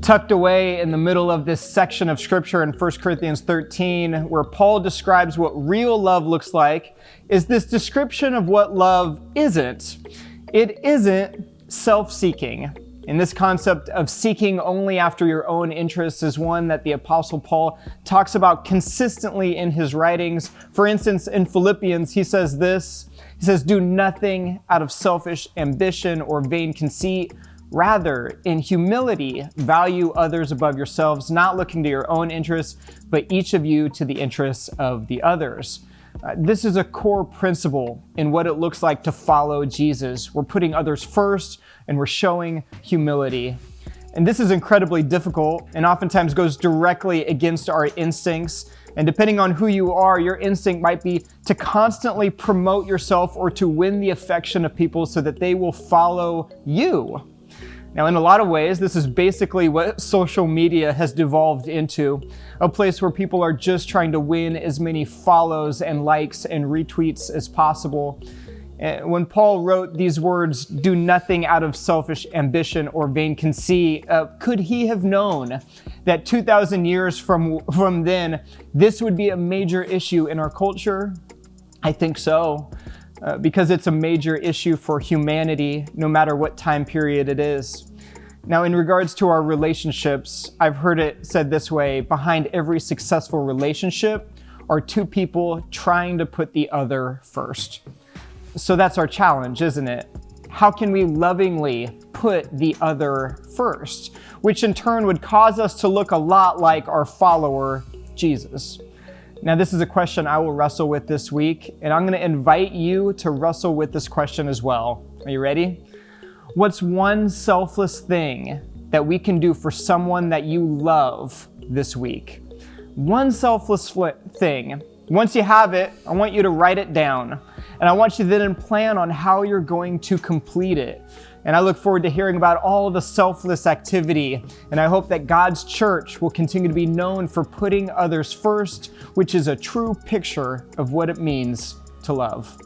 Tucked away in the middle of this section of scripture in 1 Corinthians 13, where Paul describes what real love looks like, is this description of what love isn't. It isn't self-seeking. And this concept of seeking only after your own interests is one that the Apostle Paul talks about consistently in his writings. For instance, in Philippians, he says this. He says, "Do nothing out of selfish ambition or vain conceit. Rather, in humility, value others above yourselves, not looking to your own interests, but each of you to the interests of the others." This is a core principle in what it looks like to follow Jesus. We're putting others first and we're showing humility. And this is incredibly difficult and oftentimes goes directly against our instincts. And depending on who you are, your instinct might be to constantly promote yourself or to win the affection of people so that they will follow you. Now, in a lot of ways, this is basically what social media has devolved into, a place where people are just trying to win as many follows and likes and retweets as possible. When Paul wrote these words, "Do nothing out of selfish ambition or vain conceit," could he have known that 2,000 years from then, this would be a major issue in our culture? I think so. Because it's a major issue for humanity, no matter what time period it is. Now, in regards to our relationships, I've heard it said this way: behind every successful relationship are two people trying to put the other first. So that's our challenge, isn't it? How can we lovingly put the other first? Which in turn would cause us to look a lot like our follower, Jesus. Now, this is a question I will wrestle with this week, and I'm going to invite you to wrestle with this question as well. Are you ready? What's one selfless thing that we can do for someone that you love this week? One selfless thing. Once you have it, I want you to write it down, and I want you to then plan on how you're going to complete it. And I look forward to hearing about all the selfless activity. And I hope that God's church will continue to be known for putting others first, which is a true picture of what it means to love.